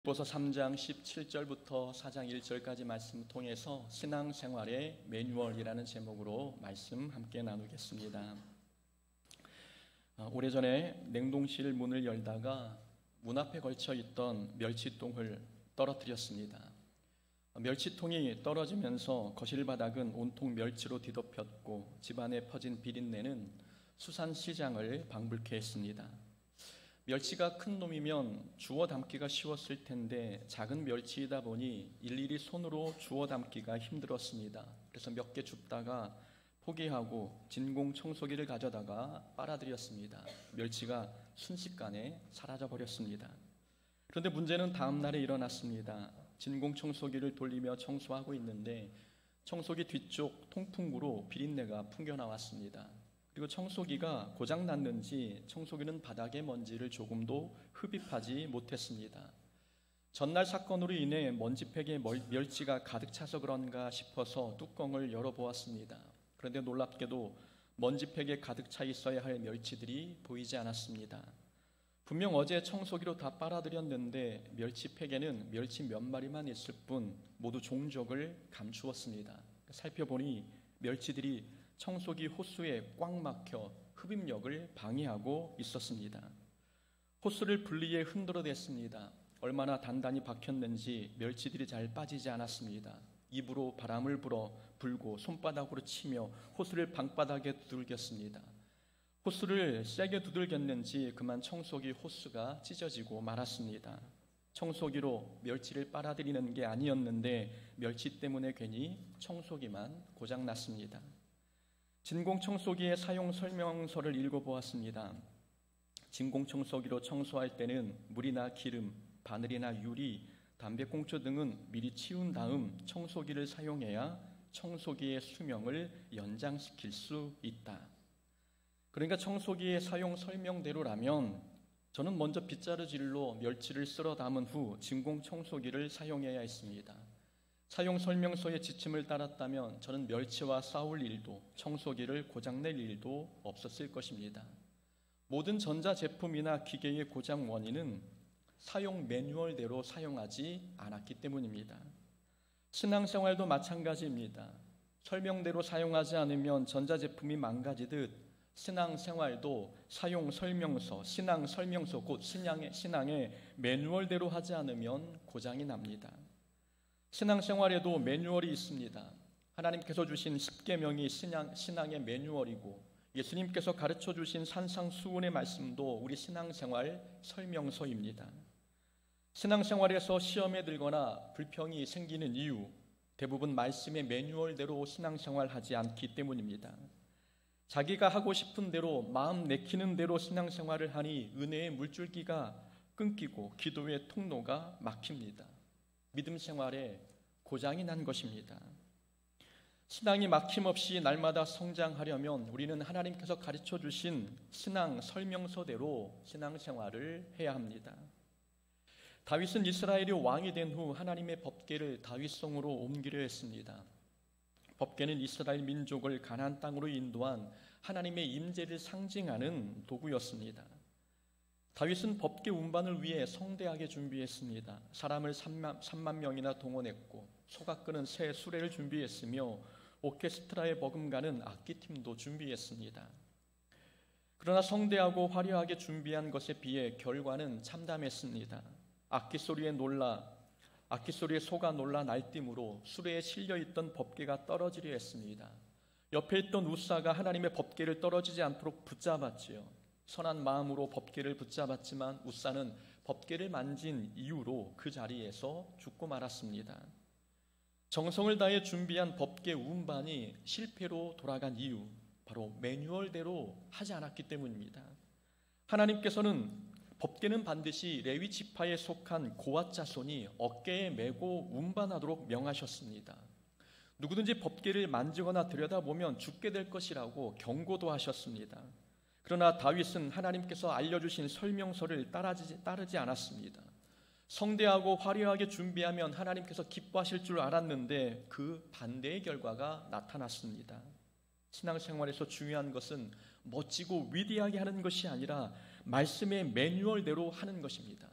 빌립보서 3장 17절부터 4장 1절까지 말씀을 통해서 신앙생활의 매뉴얼이라는 제목으로 말씀 함께 나누겠습니다. 오래전에 냉동실 문을 열다가 문 앞에 걸쳐 있던 멸치통을 떨어뜨렸습니다. 멸치통이 떨어지면서 거실 바닥은 온통 멸치로 뒤덮였고 집안에 퍼진 비린내는 수산시장을 방불케 했습니다. 멸치가 큰 놈이면 주워 담기가 쉬웠을 텐데 작은 멸치이다 보니 일일이 손으로 주워 담기가 힘들었습니다. 그래서 몇 개 줍다가 포기하고 진공 청소기를 가져다가 빨아들였습니다. 멸치가 순식간에 사라져 버렸습니다. 그런데 문제는 다음 날에 일어났습니다. 진공 청소기를 돌리며 청소하고 있는데 청소기 뒤쪽 통풍구로 비린내가 풍겨 나왔습니다. 그리고 청소기가 고장났는지 청소기는 바닥의 먼지를 조금도 흡입하지 못했습니다. 전날 사건으로 인해 먼지팩에 멸치가 가득 차서 그런가 싶어서 뚜껑을 열어보았습니다. 그런데 놀랍게도 먼지팩에 가득 차 있어야 할 멸치들이 보이지 않았습니다. 분명 어제 청소기로 다 빨아들였는데 멸치팩에는 멸치 몇 마리만 있을 뿐 모두 종족을 감추었습니다. 살펴보니 멸치들이 청소기 호스에 꽉 막혀 흡입력을 방해하고 있었습니다. 호스를 분리해 흔들어댔습니다. 얼마나 단단히 박혔는지 멸치들이 잘 빠지지 않았습니다. 입으로 바람을 불고 손바닥으로 치며 호스를 방바닥에 두들겼습니다. 호스를 세게 두들겼는지 그만 청소기 호스가 찢어지고 말았습니다. 청소기로 멸치를 빨아들이는 게 아니었는데 멸치 때문에 괜히 청소기만 고장났습니다. 진공청소기의 사용 설명서를 읽어보았습니다. 진공청소기로 청소할 때는 물이나 기름, 바늘이나 유리, 담배꽁초 등은 미리 치운 다음 청소기를 사용해야 청소기의 수명을 연장시킬 수 있다. 그러니까 청소기의 사용 설명대로라면 저는 먼저 빗자루질로 멸치를 쓸어 담은 후 진공청소기를 사용해야 했습니다. 사용 설명서의 지침을 따랐다면 저는 멸치와 싸울 일도 청소기를 고장낼 일도 없었을 것입니다. 모든 전자제품이나 기계의 고장 원인은 사용 매뉴얼대로 사용하지 않았기 때문입니다. 신앙생활도 마찬가지입니다. 설명대로 사용하지 않으면 전자제품이 망가지듯 신앙생활도 사용 설명서, 신앙 설명서 곧 신앙의 매뉴얼대로 하지 않으면 고장이 납니다. 신앙생활에도 매뉴얼이 있습니다. 하나님께서 주신 10계명이 신앙의 매뉴얼이고 예수님께서 가르쳐 주신 산상수훈의 말씀도 우리 신앙생활 설명서입니다. 신앙생활에서 시험에 들거나 불평이 생기는 이유 대부분 말씀의 매뉴얼대로 신앙생활하지 않기 때문입니다. 자기가 하고 싶은 대로 마음 내키는 대로 신앙생활을 하니 은혜의 물줄기가 끊기고 기도의 통로가 막힙니다. 믿음 생활에 고장이 난 것입니다. 신앙이 막힘없이 날마다 성장하려면 우리는 하나님께서 가르쳐 주신 신앙 설명서대로 신앙생활을 해야 합니다. 다윗은 이스라엘이 왕이 된 후 하나님의 법궤를 다윗성으로 옮기려 했습니다. 법궤는 이스라엘 민족을 가나안 땅으로 인도한 하나님의 임재를 상징하는 도구였습니다. 다윗은 법궤 운반을 위해 성대하게 준비했습니다. 사람을 3만 명이나 동원했고 소가 끄는 새 수레를 준비했으며 오케스트라에 버금가는 악기팀도 준비했습니다. 그러나 성대하고 화려하게 준비한 것에 비해 결과는 참담했습니다. 악기 소리에 소가 놀라 날뛰므로 수레에 실려있던 법궤가 떨어지려 했습니다. 옆에 있던 우사가 하나님의 법궤를 떨어지지 않도록 붙잡았지요. 선한 마음으로 법궤를 붙잡았지만 우사는 법궤를 만진 이유로 그 자리에서 죽고 말았습니다. 정성을 다해 준비한 법궤 운반이 실패로 돌아간 이유 바로 매뉴얼대로 하지 않았기 때문입니다. 하나님께서는 법궤는 반드시 레위 지파에 속한 고앗 자손이 어깨에 메고 운반하도록 명하셨습니다. 누구든지 법궤를 만지거나 들여다보면 죽게 될 것이라고 경고도 하셨습니다. 그러나 다윗은 하나님께서 알려주신 설명서를 따르지 않았습니다. 성대하고 화려하게 준비하면 하나님께서 기뻐하실 줄 알았는데 그 반대의 결과가 나타났습니다. 신앙생활에서 중요한 것은 멋지고 위대하게 하는 것이 아니라 말씀의 매뉴얼대로 하는 것입니다.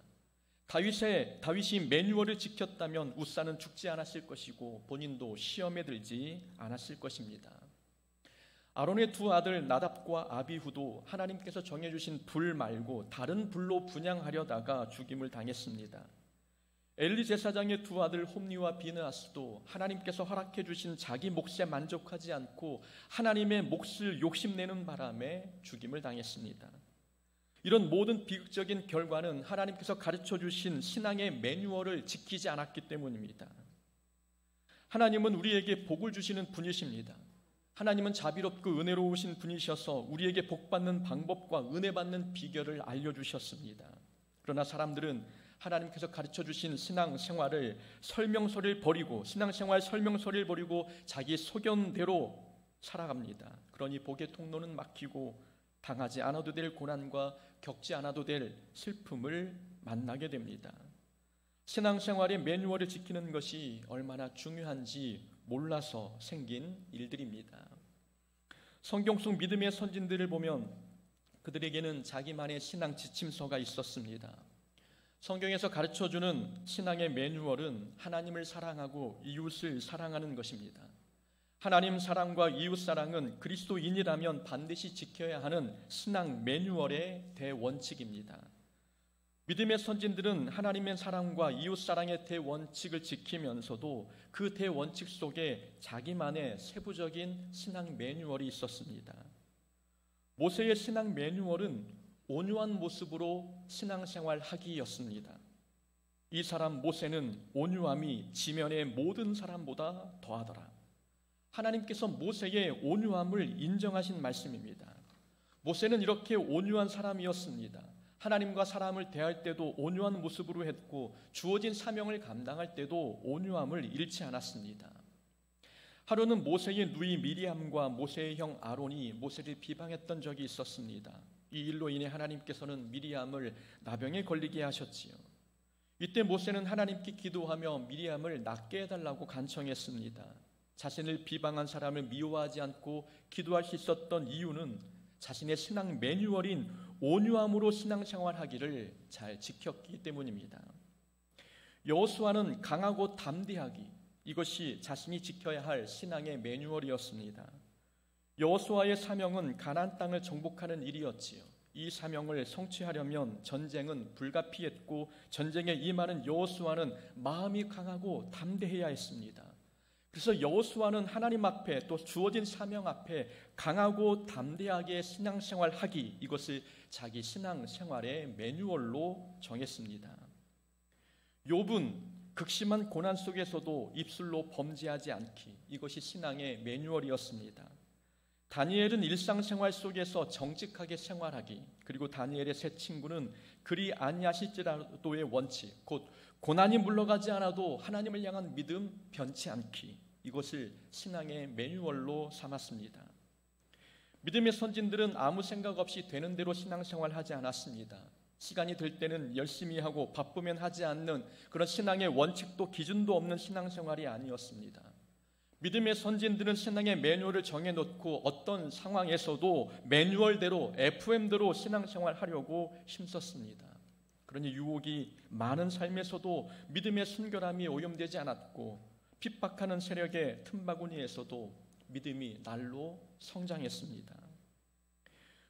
다윗이 매뉴얼을 지켰다면 웃사는 죽지 않았을 것이고 본인도 시험에 들지 않았을 것입니다. 아론의 두 아들 나답과 아비후도 하나님께서 정해주신 불 말고 다른 불로 분향하려다가 죽임을 당했습니다. 엘리 제사장의 두 아들 홈리와 비느하스도 하나님께서 허락해 주신 자기 몫에 만족하지 않고 하나님의 몫을 욕심내는 바람에 죽임을 당했습니다. 이런 모든 비극적인 결과는 하나님께서 가르쳐 주신 신앙의 매뉴얼을 지키지 않았기 때문입니다. 하나님은 우리에게 복을 주시는 분이십니다. 하나님은 자비롭고 은혜로우신 분이셔서 우리에게 복받는 방법과 은혜 받는 비결을 알려주셨습니다. 그러나 사람들은 하나님께서 가르쳐주신 신앙생활을 신앙생활 설명서를 버리고 자기 소견대로 살아갑니다. 그러니 복의 통로는 막히고 당하지 않아도 될 고난과 겪지 않아도 될 슬픔을 만나게 됩니다. 신앙생활의 매뉴얼을 지키는 것이 얼마나 중요한지 몰라서 생긴 일들입니다. 성경 속 믿음의 선진들을 보면 그들에게는 자기만의 신앙 지침서가 있었습니다. 성경에서 가르쳐주는 신앙의 매뉴얼은 하나님을 사랑하고 이웃을 사랑하는 것입니다. 하나님 사랑과 이웃 사랑은 그리스도인이라면 반드시 지켜야 하는 신앙 매뉴얼의 대원칙입니다. 믿음의 선진들은 하나님의 사랑과 이웃 사랑의 대원칙을 지키면서도 그 대원칙 속에 자기만의 세부적인 신앙 매뉴얼이 있었습니다. 모세의 신앙 매뉴얼은 온유한 모습으로 신앙생활 하기였습니다. 이 사람 모세는 온유함이 지면의 모든 사람보다 더하더라. 하나님께서 모세의 온유함을 인정하신 말씀입니다. 모세는 이렇게 온유한 사람이었습니다. 하나님과 사람을 대할 때도 온유한 모습으로 했고 주어진 사명을 감당할 때도 온유함을 잃지 않았습니다. 하루는 모세의 누이 미리암과 모세의 형 아론이 모세를 비방했던 적이 있었습니다. 이 일로 인해 하나님께서는 미리암을 나병에 걸리게 하셨지요. 이때 모세는 하나님께 기도하며 미리암을 낫게 해달라고 간청했습니다. 자신을 비방한 사람을 미워하지 않고 기도할 수 있었던 이유는 자신의 신앙 매뉴얼인 온유함으로 신앙생활하기를 잘 지켰기 때문입니다. 여호수아는 강하고 담대하기, 이것이 자신이 지켜야 할 신앙의 매뉴얼이었습니다. 여호수아의 사명은 가나안 땅을 정복하는 일이었지요. 이 사명을 성취하려면 전쟁은 불가피했고 전쟁에 임하는 여호수아는 마음이 강하고 담대해야 했습니다. 그래서 여호수아는 하나님 앞에 또 주어진 사명 앞에 강하고 담대하게 신앙생활하기, 이것을 자기 신앙생활의 매뉴얼로 정했습니다. 욥은 극심한 고난 속에서도 입술로 범죄하지 않기, 이것이 신앙의 매뉴얼이었습니다. 다니엘은 일상생활 속에서 정직하게 생활하기, 그리고 다니엘의 세 친구는 그리 아니하실지라도의 원칙, 곧 고난이 물러가지 않아도 하나님을 향한 믿음 변치 않기, 이것을 신앙의 매뉴얼로 삼았습니다. 믿음의 선진들은 아무 생각 없이 되는 대로 신앙생활하지 않았습니다. 시간이 될 때는 열심히 하고 바쁘면 하지 않는 그런 신앙의 원칙도 기준도 없는 신앙생활이 아니었습니다. 믿음의 선진들은 신앙의 매뉴얼을 정해놓고 어떤 상황에서도 매뉴얼대로 FM대로 신앙생활하려고 힘썼습니다. 그러니 유혹이 많은 삶에서도 믿음의 순결함이 오염되지 않았고 핍박하는 세력의 틈바구니에서도 믿음이 날로 성장했습니다.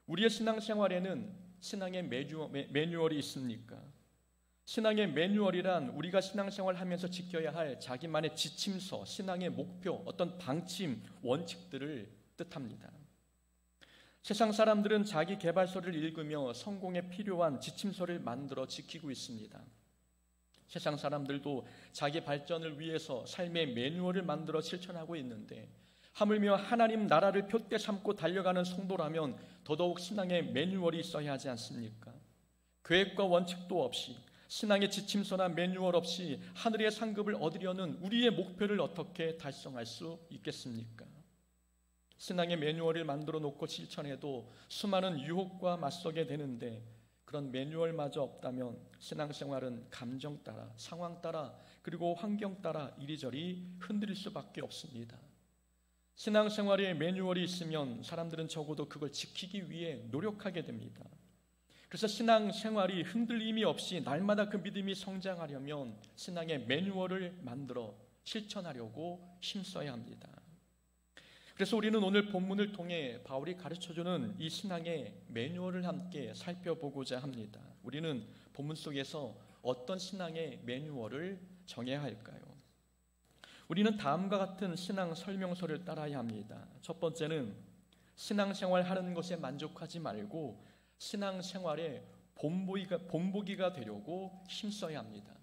우리의 신앙생활에는 신앙의 매뉴얼이 있습니까? 신앙의 매뉴얼이란 우리가 신앙생활하면서 지켜야 할 자기만의 지침서, 신앙의 목표, 어떤 방침, 원칙들을 뜻합니다. 세상 사람들은 자기 개발서를 읽으며 성공에 필요한 지침서를 만들어 지키고 있습니다. 세상 사람들도 자기 발전을 위해서 삶의 매뉴얼을 만들어 실천하고 있는데 하물며 하나님 나라를 표대 삼고 달려가는 성도라면 더더욱 신앙의 매뉴얼이 있어야 하지 않습니까? 계획과 원칙도 없이 신앙의 지침서나 매뉴얼 없이 하늘의 상급을 얻으려는 우리의 목표를 어떻게 달성할 수 있겠습니까? 신앙의 매뉴얼을 만들어 놓고 실천해도 수많은 유혹과 맞서게 되는데 그런 매뉴얼마저 없다면 신앙생활은 감정 따라, 상황 따라, 그리고 환경 따라 이리저리 흔들릴 수밖에 없습니다. 신앙생활에 매뉴얼이 있으면 사람들은 적어도 그걸 지키기 위해 노력하게 됩니다. 그래서 신앙 생활이 흔들림이 없이 날마다 그 믿음이 성장하려면 신앙의 매뉴얼을 만들어 실천하려고 힘써야 합니다. 그래서 우리는 오늘 본문을 통해 바울이 가르쳐주는 이 신앙의 매뉴얼을 함께 살펴보고자 합니다. 우리는 본문 속에서 어떤 신앙의 매뉴얼을 정해야 할까요? 우리는 다음과 같은 신앙 설명서를 따라야 합니다. 첫 번째는 신앙생활 하는 것에 만족하지 말고 신앙생활의 본보기가 되려고 힘써야 합니다.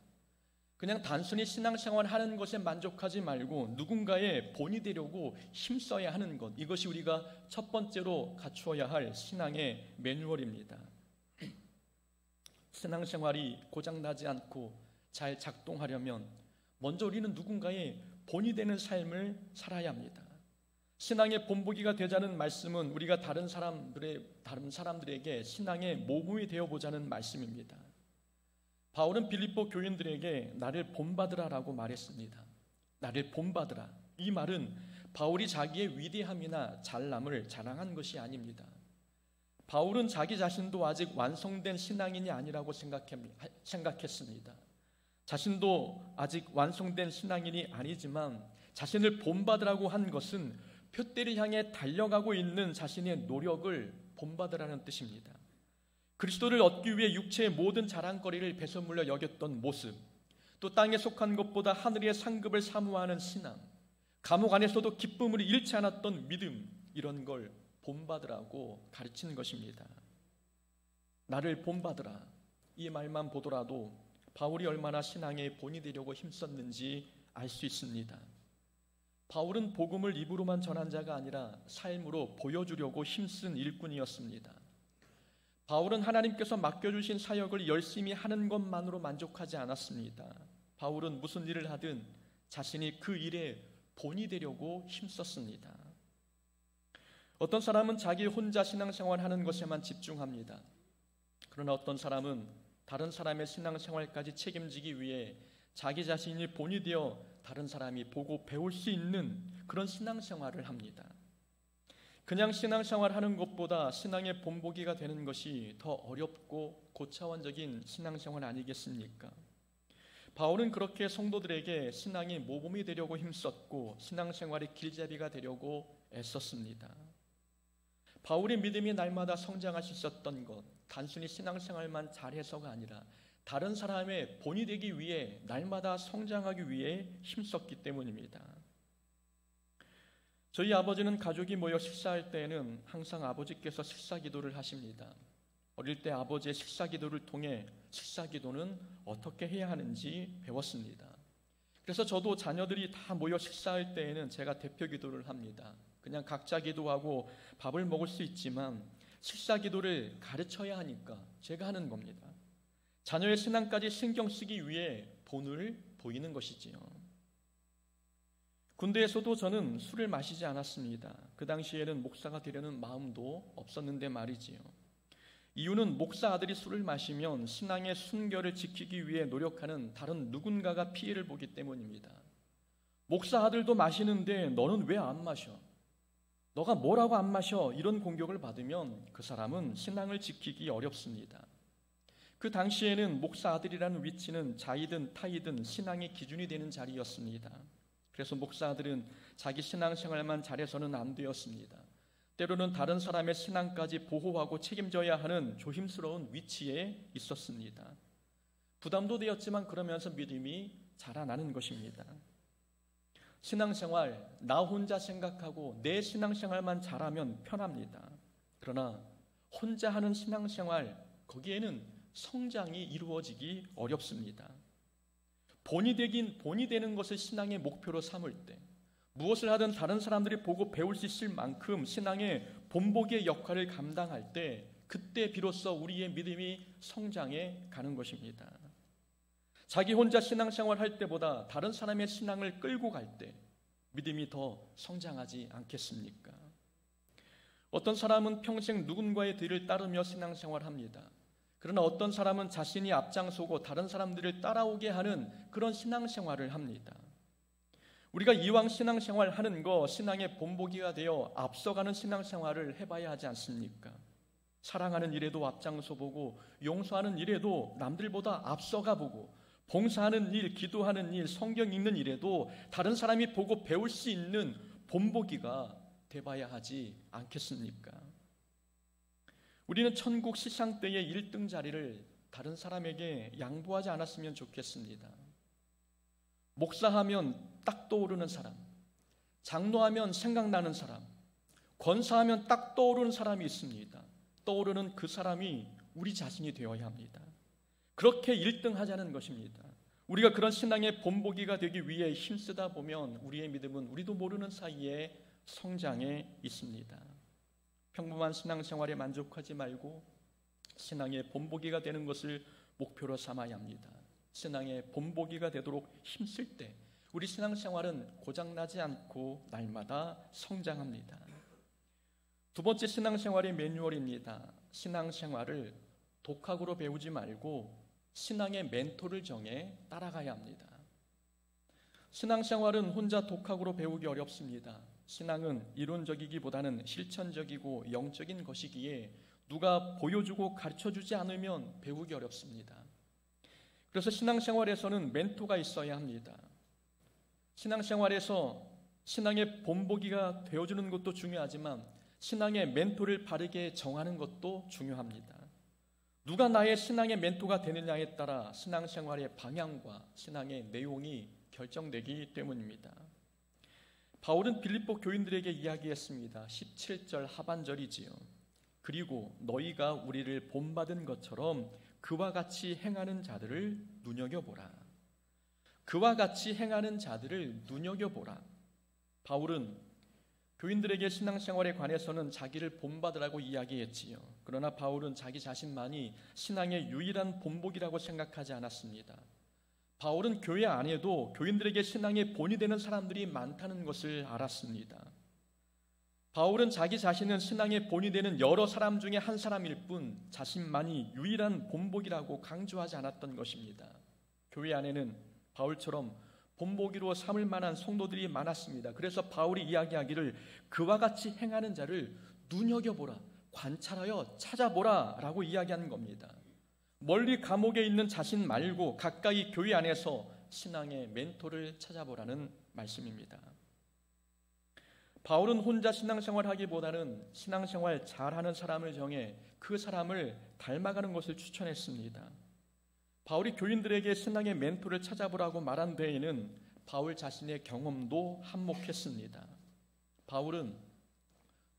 그냥 단순히 신앙생활 하는 것에 만족하지 말고 누군가의 본이 되려고 힘써야 하는 것, 이것이 우리가 첫 번째로 갖추어야 할 신앙의 매뉴얼입니다. 신앙생활이 고장나지 않고 잘 작동하려면 먼저 우리는 누군가의 본이 되는 삶을 살아야 합니다. 신앙의 본보기가 되자는 말씀은 우리가 다른 사람들에게 신앙의 모범이 되어보자는 말씀입니다. 바울은 빌립보 교인들에게 나를 본받으라라고 말했습니다. 나를 본받으라. 이 말은 바울이 자기의 위대함이나 잘남을 자랑한 것이 아닙니다. 바울은 자기 자신도 아직 완성된 신앙인이 아니라고 생각했습니다. 자신도 아직 완성된 신앙인이 아니지만 자신을 본받으라고 한 것은 표대를 향해 달려가고 있는 자신의 노력을 본받으라는 뜻입니다. 그리스도를 얻기 위해 육체의 모든 자랑거리를 배설물로 여겼던 모습, 또 땅에 속한 것보다 하늘의 상급을 사모하는 신앙, 감옥 안에서도 기쁨을 잃지 않았던 믿음, 이런 걸 본받으라고 가르치는 것입니다. 나를 본받으라, 이 말만 보더라도 바울이 얼마나 신앙의 본이 되려고 힘썼는지 알 수 있습니다. 바울은 복음을 입으로만 전한 자가 아니라 삶으로 보여주려고 힘쓴 일꾼이었습니다. 바울은 하나님께서 맡겨주신 사역을 열심히 하는 것만으로 만족하지 않았습니다. 바울은 무슨 일을 하든 자신이 그 일에 본이 되려고 힘썼습니다. 어떤 사람은 자기 혼자 신앙생활하는 것에만 집중합니다. 그러나 어떤 사람은 다른 사람의 신앙생활까지 책임지기 위해 자기 자신이 본이 되어 다른 사람이 보고 배울 수 있는 그런 신앙생활을 합니다. 그냥 신앙생활하는 것보다 신앙의 본보기가 되는 것이 더 어렵고 고차원적인 신앙생활 아니겠습니까? 바울은 그렇게 성도들에게 신앙이 모범이 되려고 힘썼고 신앙생활의 길잡이가 되려고 애썼습니다. 바울의 믿음이 날마다 성장할 수 있었던 것, 단순히 신앙생활만 잘해서가 아니라 다른 사람의 본이 되기 위해 날마다 성장하기 위해 힘썼기 때문입니다. 저희 아버지는 가족이 모여 식사할 때에는 항상 아버지께서 식사기도를 하십니다. 어릴 때 아버지의 식사기도를 통해 식사기도는 어떻게 해야 하는지 배웠습니다. 그래서 저도 자녀들이 다 모여 식사할 때에는 제가 대표기도를 합니다. 그냥 각자 기도하고 밥을 먹을 수 있지만 식사기도를 가르쳐야 하니까 제가 하는 겁니다. 자녀의 신앙까지 신경 쓰기 위해 본을 보이는 것이지요. 군대에서도 저는 술을 마시지 않았습니다. 그 당시에는 목사가 되려는 마음도 없었는데 말이지요. 이유는 목사 아들이 술을 마시면 신앙의 순결을 지키기 위해 노력하는 다른 누군가가 피해를 보기 때문입니다. 목사 아들도 마시는데 너는 왜 안 마셔? 너가 뭐라고 안 마셔? 이런 공격을 받으면 그 사람은 신앙을 지키기 어렵습니다. 그 당시에는 목사 아들이라는 위치는 자이든 타이든 신앙의 기준이 되는 자리였습니다. 그래서 목사 아들은 자기 신앙생활만 잘해서는 안 되었습니다. 때로는 다른 사람의 신앙까지 보호하고 책임져야 하는 조심스러운 위치에 있었습니다. 부담도 되었지만 그러면서 믿음이 자라나는 것입니다. 신앙생활, 나 혼자 생각하고 내 신앙생활만 잘하면 편합니다. 그러나 혼자 하는 신앙생활, 거기에는 성장이 이루어지기 어렵습니다. 본이 되는 것을 신앙의 목표로 삼을 때, 무엇을 하든 다른 사람들이 보고 배울 수 있을 만큼 신앙의 본보기의 역할을 감당할 때, 그때 비로소 우리의 믿음이 성장해 가는 것입니다. 자기 혼자 신앙생활 할 때보다 다른 사람의 신앙을 끌고 갈 때 믿음이 더 성장하지 않겠습니까? 어떤 사람은 평생 누군가의 뒤를 따르며 신앙생활합니다. 그러나 어떤 사람은 자신이 앞장서고 다른 사람들을 따라오게 하는 그런 신앙생활을 합니다. 우리가 이왕 신앙생활 하는 거 신앙의 본보기가 되어 앞서가는 신앙생활을 해봐야 하지 않습니까? 사랑하는 일에도 앞장서 보고, 용서하는 일에도 남들보다 앞서가 보고, 봉사하는 일, 기도하는 일, 성경 읽는 일에도 다른 사람이 보고 배울 수 있는 본보기가 돼봐야 하지 않겠습니까? 우리는 천국 시상 때의 1등 자리를 다른 사람에게 양보하지 않았으면 좋겠습니다. 목사하면 딱 떠오르는 사람, 장로하면 생각나는 사람, 권사하면 딱 떠오르는 사람이 있습니다. 떠오르는 그 사람이 우리 자신이 되어야 합니다. 그렇게 1등 하자는 것입니다. 우리가 그런 신앙의 본보기가 되기 위해 힘쓰다 보면 우리의 믿음은 우리도 모르는 사이에 성장해 있습니다. 평범한 신앙생활에 만족하지 말고 신앙의 본보기가 되는 것을 목표로 삼아야 합니다. 신앙의 본보기가 되도록 힘쓸 때 우리 신앙생활은 고장나지 않고 날마다 성장합니다. 두 번째 신앙생활의 매뉴얼입니다. 신앙생활을 독학으로 배우지 말고 신앙의 멘토를 정해 따라가야 합니다. 신앙생활은 혼자 독학으로 배우기 어렵습니다. 신앙은 이론적이기보다는 실천적이고 영적인 것이기에 누가 보여주고 가르쳐주지 않으면 배우기 어렵습니다. 그래서 신앙생활에서는 멘토가 있어야 합니다. 신앙생활에서 신앙의 본보기가 되어주는 것도 중요하지만 신앙의 멘토를 바르게 정하는 것도 중요합니다. 누가 나의 신앙의 멘토가 되느냐에 따라 신앙생활의 방향과 신앙의 내용이 결정되기 때문입니다. 바울은 빌립보 교인들에게 이야기했습니다. 17절 하반절이지요. 그리고 너희가 우리를 본받은 것처럼 그와 같이 행하는 자들을 눈여겨보라. 그와 같이 행하는 자들을 눈여겨보라. 바울은 교인들에게 신앙생활에 관해서는 자기를 본받으라고 이야기했지요. 그러나 바울은 자기 자신만이 신앙의 유일한 본보기라고 생각하지 않았습니다. 바울은 교회 안에도 교인들에게 신앙의 본이 되는 사람들이 많다는 것을 알았습니다. 바울은 자기 자신은 신앙의 본이 되는 여러 사람 중에 한 사람일 뿐 자신만이 유일한 본보기라고 강조하지 않았던 것입니다. 교회 안에는 바울처럼 본보기로 삼을 만한 성도들이 많았습니다. 그래서 바울이 이야기하기를 그와 같이 행하는 자를 눈여겨보라, 관찰하여 찾아보라 라고 이야기하는 겁니다. 멀리 감옥에 있는 자신 말고 가까이 교회 안에서 신앙의 멘토를 찾아보라는 말씀입니다. 바울은 혼자 신앙생활 하기보다는 신앙생활 잘하는 사람을 정해 그 사람을 닮아가는 것을 추천했습니다. 바울이 교인들에게 신앙의 멘토를 찾아보라고 말한 데에는 바울 자신의 경험도 한몫했습니다. 바울은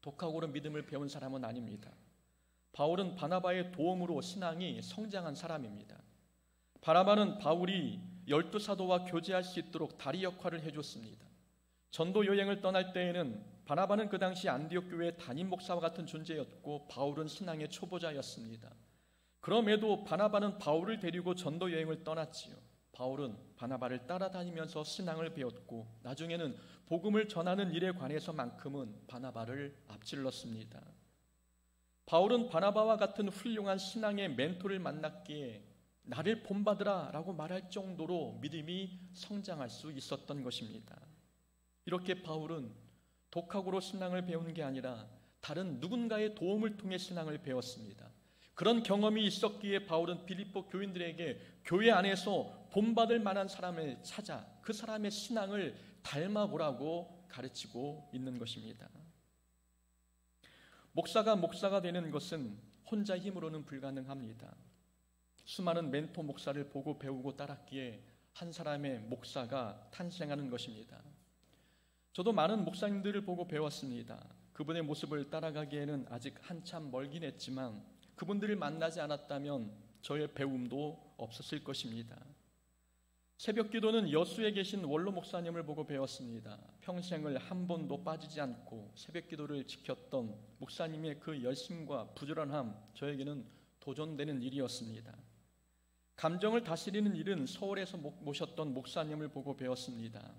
독학으로 믿음을 배운 사람은 아닙니다. 바울은 바나바의 도움으로 신앙이 성장한 사람입니다. 바나바는 바울이 12사도와 교제할 수 있도록 다리 역할을 해줬습니다. 전도 여행을 떠날 때에는 바나바는 그 당시 안디옥 교회의 담임 목사와 같은 존재였고 바울은 신앙의 초보자였습니다. 그럼에도 바나바는 바울을 데리고 전도 여행을 떠났지요. 바울은 바나바를 따라다니면서 신앙을 배웠고 나중에는 복음을 전하는 일에 관해서만큼은 바나바를 앞질렀습니다. 바울은 바나바와 같은 훌륭한 신앙의 멘토를 만났기에 나를 본받으라 라고 말할 정도로 믿음이 성장할 수 있었던 것입니다. 이렇게 바울은 독학으로 신앙을 배우는 게 아니라 다른 누군가의 도움을 통해 신앙을 배웠습니다. 그런 경험이 있었기에 바울은 빌립보 교인들에게 교회 안에서 본받을 만한 사람을 찾아 그 사람의 신앙을 닮아보라고 가르치고 있는 것입니다. 목사가 되는 것은 혼자 힘으로는 불가능합니다. 수많은 멘토 목사를 보고 배우고 따랐기에 한 사람의 목사가 탄생하는 것입니다. 저도 많은 목사님들을 보고 배웠습니다. 그분의 모습을 따라가기에는 아직 한참 멀긴 했지만 그분들을 만나지 않았다면 저의 배움도 없었을 것입니다. 새벽 기도는 여수에 계신 원로 목사님을 보고 배웠습니다. 평생을 한 번도 빠지지 않고 새벽 기도를 지켰던 목사님의 그 열심과 부지런함, 저에게는 도전되는 일이었습니다. 감정을 다스리는 일은 서울에서 모셨던 목사님을 보고 배웠습니다.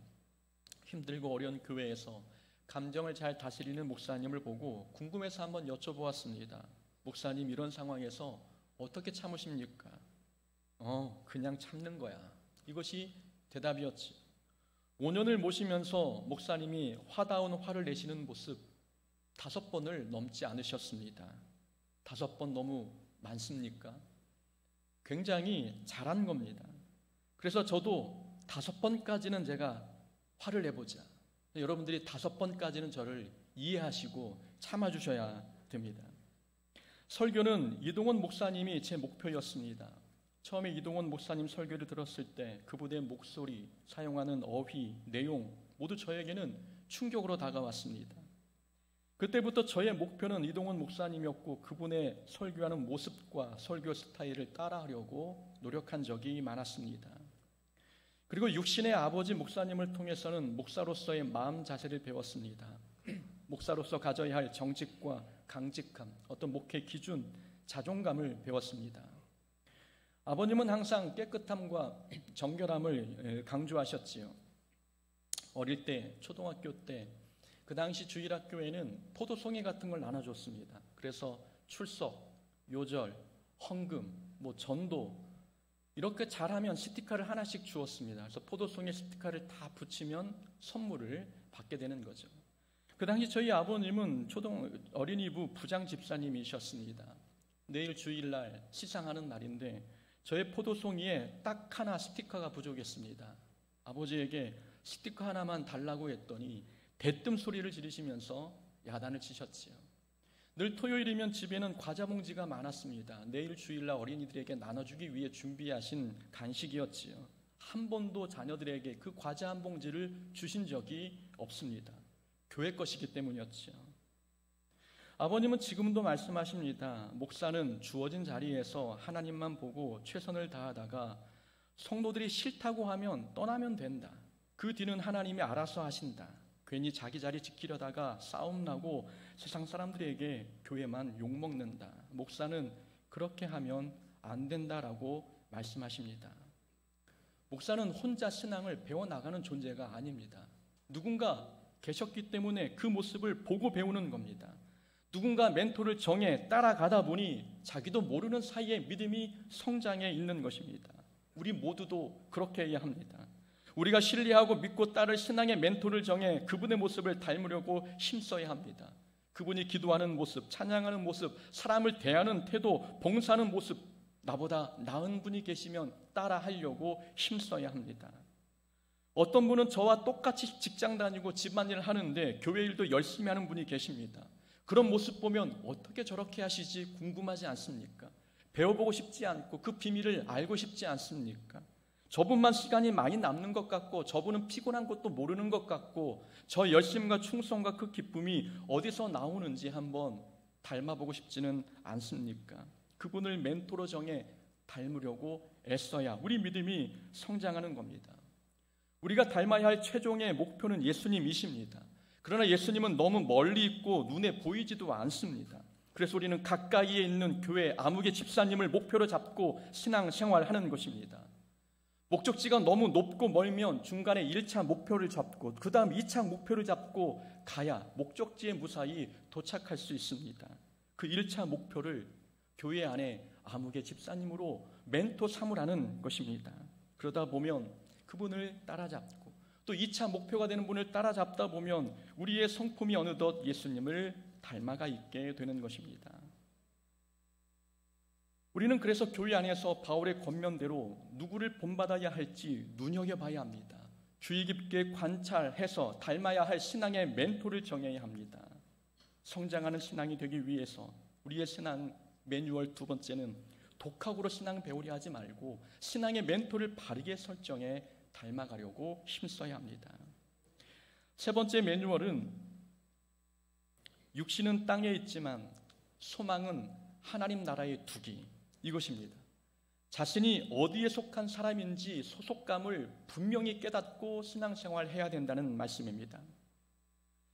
힘들고 어려운 교회에서 감정을 잘 다스리는 목사님을 보고 궁금해서 한번 여쭤보았습니다. 목사님, 이런 상황에서 어떻게 참으십니까? 그냥 참는 거야. 이것이 대답이었지. 5년을 모시면서 목사님이 화다운 화를 내시는 모습 5번을 넘지 않으셨습니다. 5번 너무 많습니까? 굉장히 잘한 겁니다. 그래서 저도 5번까지는 제가 화를 내보자. 여러분들이 5번까지는 저를 이해하시고 참아주셔야 됩니다. 설교는 이동원 목사님이 제 목표였습니다. 처음에 이동원 목사님 설교를 들었을 때 그분의 목소리, 사용하는 어휘, 내용 모두 저에게는 충격으로 다가왔습니다. 그때부터 저의 목표는 이동원 목사님이었고 그분의 설교하는 모습과 설교 스타일을 따라하려고 노력한 적이 많았습니다. 그리고 육신의 아버지 목사님을 통해서는 목사로서의 마음 자세를 배웠습니다. 목사로서 가져야 할 정직과 강직함, 어떤 목회 기준, 자존감을 배웠습니다. 아버님은 항상 깨끗함과 정결함을 강조하셨지요. 어릴 때, 초등학교 때, 그 당시 주일학교에는 포도송이 같은 걸 나눠줬습니다. 그래서 출석, 요절, 헌금, 전도 이렇게 잘하면 스티커를 하나씩 주었습니다. 그래서 포도송이 스티커를 다 붙이면 선물을 받게 되는 거죠. 그 당시 저희 아버님은 어린이부 부장 집사님이셨습니다. 내일 주일날 시상하는 날인데 저의 포도송이에 딱 하나 스티커가 부족했습니다. 아버지에게 스티커 하나만 달라고 했더니 대뜸 소리를 지르시면서 야단을 치셨지요. 늘 토요일이면 집에는 과자 봉지가 많았습니다. 내일 주일날 어린이들에게 나눠주기 위해 준비하신 간식이었지요. 한 번도 자녀들에게 그 과자 한 봉지를 주신 적이 없습니다. 교회 것이기 때문이었죠. 아버님은 지금도 말씀하십니다. 목사는 주어진 자리에서 하나님만 보고 최선을 다하다가 성도들이 싫다고 하면 떠나면 된다. 그 뒤는 하나님이 알아서 하신다. 괜히 자기 자리 지키려다가 싸움 나고 세상 사람들에게 교회만 욕먹는다. 목사는 그렇게 하면 안 된다라고 말씀하십니다. 목사는 혼자 신앙을 배워나가는 존재가 아닙니다. 누군가 계셨기 때문에 그 모습을 보고 배우는 겁니다. 누군가 멘토를 정해 따라가다 보니 자기도 모르는 사이에 믿음이 성장해 있는 것입니다. 우리 모두도 그렇게 해야 합니다. 우리가 신뢰하고 믿고 따를 신앙의 멘토를 정해 그분의 모습을 닮으려고 힘써야 합니다. 그분이 기도하는 모습, 찬양하는 모습, 사람을 대하는 태도, 봉사하는 모습, 나보다 나은 분이 계시면 따라하려고 힘써야 합니다. 어떤 분은 저와 똑같이 직장 다니고 집안일을 하는데 교회 일도 열심히 하는 분이 계십니다. 그런 모습 보면 어떻게 저렇게 하시지 궁금하지 않습니까? 배워보고 싶지 않고 그 비밀을 알고 싶지 않습니까? 저분만 시간이 많이 남는 것 같고 저분은 피곤한 것도 모르는 것 같고 저 열심과 충성과 그 기쁨이 어디서 나오는지 한번 닮아보고 싶지는 않습니까? 그분을 멘토로 정해 닮으려고 애써야 우리 믿음이 성장하는 겁니다. 우리가 닮아야 할 최종의 목표는 예수님이십니다. 그러나 예수님은 너무 멀리 있고 눈에 보이지도 않습니다. 그래서 우리는 가까이에 있는 교회 아무개 집사님을 목표로 잡고 신앙생활하는 것입니다. 목적지가 너무 높고 멀면 중간에 1차 목표를 잡고 그 다음 2차 목표를 잡고 가야 목적지에 무사히 도착할 수 있습니다. 그 1차 목표를 교회 안에 아무개 집사님으로 멘토 삼으라는 것입니다. 그러다 보면 그분을 따라잡고 또 2차 목표가 되는 분을 따라잡다 보면 우리의 성품이 어느덧 예수님을 닮아가 있게 되는 것입니다. 우리는 그래서 교회 안에서 바울의 권면대로 누구를 본받아야 할지 눈여겨봐야 합니다. 주의 깊게 관찰해서 닮아야 할 신앙의 멘토를 정해야 합니다. 성장하는 신앙이 되기 위해서 우리의 신앙 매뉴얼 2번째는 독학으로 신앙 배우려 하지 말고 신앙의 멘토를 바르게 설정해 닮아가려고 힘써야 합니다. 3번째 매뉴얼은 육신은 땅에 있지만 소망은 하나님 나라에 두기, 이것입니다. 자신이 어디에 속한 사람인지 소속감을 분명히 깨닫고 신앙생활을 해야 된다는 말씀입니다.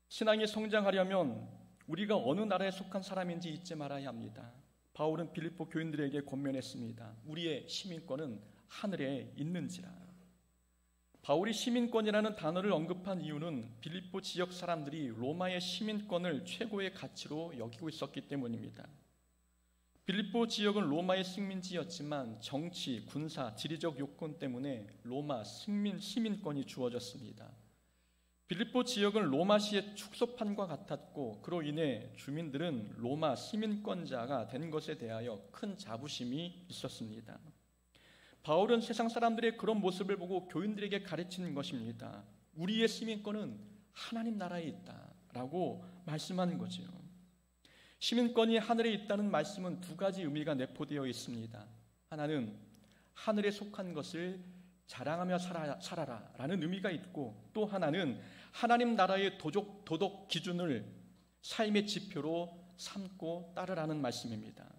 신앙이 성장하려면 우리가 어느 나라에 속한 사람인지 잊지 말아야 합니다. 바울은 빌립보 교인들에게 권면했습니다. 우리의 시민권은 하늘에 있는지라. 바울이 시민권이라는 단어를 언급한 이유는 빌립보 지역 사람들이 로마의 시민권을 최고의 가치로 여기고 있었기 때문입니다. 빌립보 지역은 로마의 식민지였지만 정치, 군사, 지리적 요건 때문에 로마 시민권이 주어졌습니다. 빌립보 지역은 로마시의 축소판과 같았고 그로 인해 주민들은 로마 시민권자가 된 것에 대하여 큰 자부심이 있었습니다. 바울은 세상 사람들의 그런 모습을 보고 교인들에게 가르치는 것입니다. 우리의 시민권은 하나님 나라에 있다라고 말씀하는 거죠. 시민권이 하늘에 있다는 말씀은 두 가지 의미가 내포되어 있습니다. 하나는 하늘에 속한 것을 자랑하며 살아라 라는 의미가 있고, 또 하나는 하나님 나라의 도덕 기준을 삶의 지표로 삼고 따르라는 말씀입니다.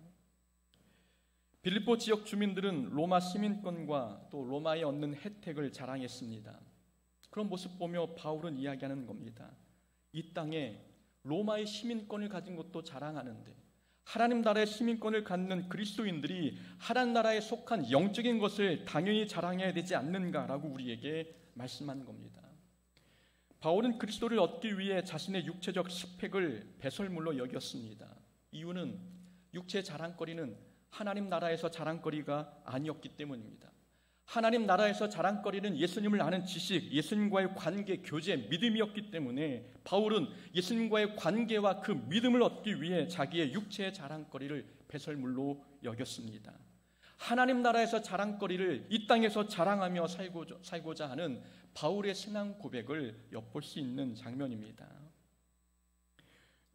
빌립보 지역 주민들은 로마 시민권과 또 로마에 얻는 혜택을 자랑했습니다. 그런 모습 보며 바울은 이야기하는 겁니다. 이 땅에 로마의 시민권을 가진 것도 자랑하는데 하나님 나라의 시민권을 갖는 그리스도인들이 하나님 나라에 속한 영적인 것을 당연히 자랑해야 되지 않는가라고 우리에게 말씀하는 겁니다. 바울은 그리스도를 얻기 위해 자신의 육체적 스펙을 배설물로 여겼습니다. 이유는 육체의 자랑거리는 하나님 나라에서 자랑거리가 아니었기 때문입니다. 하나님 나라에서 자랑거리는 예수님을 아는 지식, 예수님과의 관계, 교제, 믿음이었기 때문에 바울은 예수님과의 관계와 그 믿음을 얻기 위해 자기의 육체의 자랑거리를 배설물로 여겼습니다. 하나님 나라에서 자랑거리를 이 땅에서 자랑하며 살고자 하는 바울의 신앙 고백을 엿볼 수 있는 장면입니다.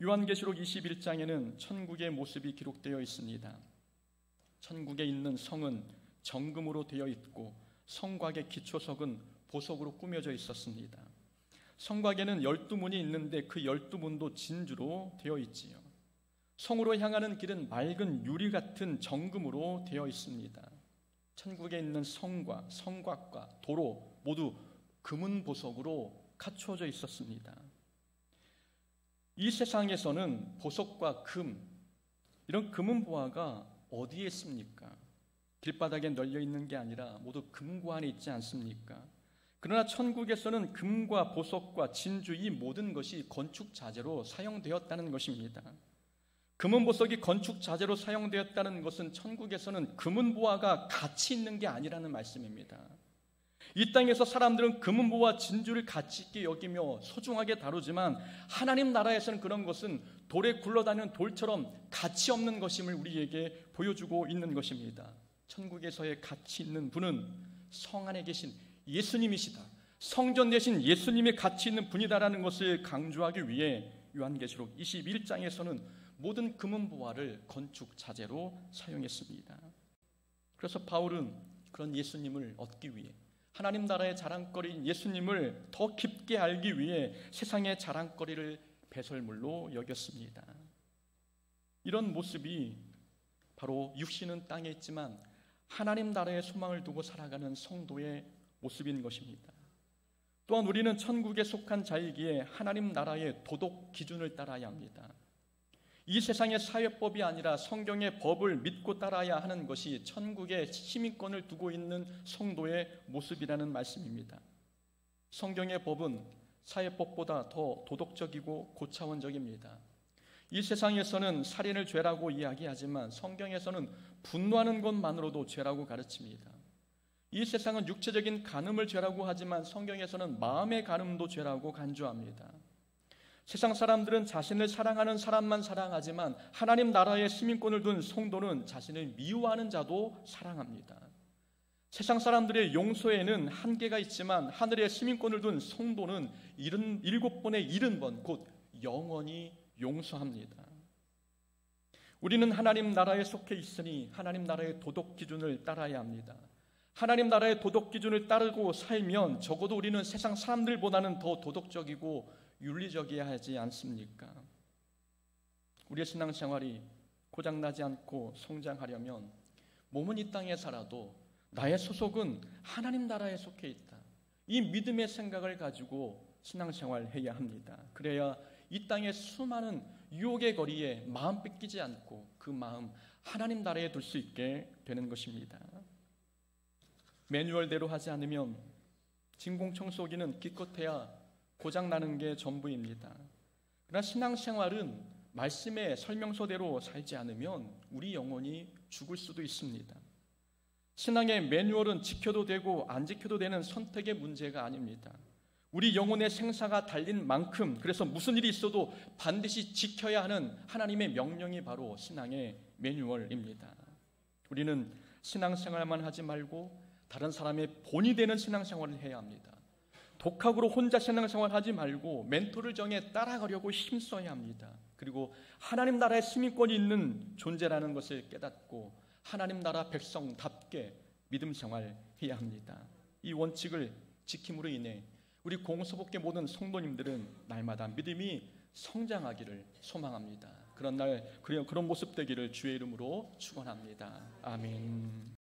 요한계시록 21장에는 천국의 모습이 기록되어 있습니다. 천국에 있는 성은 정금으로 되어 있고 성곽의 기초석은 보석으로 꾸며져 있었습니다. 성곽에는 12문이 있는데 그 12문도 진주로 되어 있지요. 성으로 향하는 길은 맑은 유리 같은 정금으로 되어 있습니다. 천국에 있는 성과 성곽과 도로 모두 금은 보석으로 갖추어져 있었습니다. 이 세상에서는 보석과 금, 이런 금은 보화가 어디에 있습니까? 길바닥에 널려 있는 게 아니라 모두 금고 안에 있지 않습니까? 그러나 천국에서는 금과 보석과 진주, 이 모든 것이 건축 자재로 사용되었다는 것입니다. 금은 보석이 건축 자재로 사용되었다는 것은 천국에서는 금은 보화가 가치 있는 게 아니라는 말씀입니다. 이 땅에서 사람들은 금은 보화, 진주를 가치 있게 여기며 소중하게 다루지만 하나님 나라에서는 그런 것은 돌에 굴러다니는 돌처럼 가치 없는 것임을 우리에게 보여주고 있는 것입니다. 천국에서의 가치 있는 분은 성 안에 계신 예수님이시다. 성전 되신 예수님의 가치 있는 분이다라는 것을 강조하기 위해 요한계시록 21장에서는 모든 금은 보화를 건축 자재로 사용했습니다. 그래서 바울은 그런 예수님을 얻기 위해, 하나님 나라의 자랑거리인 예수님을 더 깊게 알기 위해 세상의 자랑거리를 배설물로 여겼습니다. 이런 모습이 바로 육신은 땅에 있지만 하나님 나라의 소망을 두고 살아가는 성도의 모습인 것입니다. 또한 우리는 천국에 속한 자이기에 하나님 나라의 도덕 기준을 따라야 합니다. 이 세상의 사회법이 아니라 성경의 법을 믿고 따라야 하는 것이 천국의 시민권을 두고 있는 성도의 모습이라는 말씀입니다. 성경의 법은 사회법보다 더 도덕적이고 고차원적입니다. 이 세상에서는 살인을 죄라고 이야기하지만 성경에서는 분노하는 것만으로도 죄라고 가르칩니다. 이 세상은 육체적인 간음을 죄라고 하지만 성경에서는 마음의 간음도 죄라고 간주합니다. 세상 사람들은 자신을 사랑하는 사람만 사랑하지만 하나님 나라의 시민권을 둔 성도는 자신을 미워하는 자도 사랑합니다. 세상 사람들의 용서에는 한계가 있지만 하늘의 시민권을 둔 성도는 7번에 70번 곧 영원히 용서합니다. 우리는 하나님 나라에 속해 있으니 하나님 나라의 도덕 기준을 따라야 합니다. 하나님 나라의 도덕 기준을 따르고 살면 적어도 우리는 세상 사람들보다는 더 도덕적이고 윤리적이어야 하지 않습니까? 우리의 신앙생활이 고장나지 않고 성장하려면 몸은 이 땅에 살아도 나의 소속은 하나님 나라에 속해 있다. 이 믿음의 생각을 가지고 신앙생활해야 합니다. 그래야 이 땅의 수많은 유혹의 거리에 마음 뺏기지 않고 그 마음 하나님 나라에 둘 수 있게 되는 것입니다. 매뉴얼대로 하지 않으면 진공청소기는 기껏해야 고장나는 게 전부입니다. 그러나 신앙생활은 말씀의 설명서대로 살지 않으면 우리 영혼이 죽을 수도 있습니다. 신앙의 매뉴얼은 지켜도 되고 안 지켜도 되는 선택의 문제가 아닙니다. 우리 영혼의 생사가 달린 만큼, 그래서 무슨 일이 있어도 반드시 지켜야 하는 하나님의 명령이 바로 신앙의 매뉴얼입니다. 우리는 신앙생활만 하지 말고 다른 사람의 본이 되는 신앙생활을 해야 합니다. 독학으로 혼자 신앙생활 하지 말고 멘토를 정해 따라가려고 힘써야 합니다. 그리고 하나님 나라의 시민권이 있는 존재라는 것을 깨닫고 하나님 나라 백성답게 믿음 생활해야 합니다. 이 원칙을 지킴으로 인해 우리 공서복계 모든 성도님들은 날마다 믿음이 성장하기를 소망합니다. 그런 모습 되기를 주의 이름으로 축원합니다. 아멘.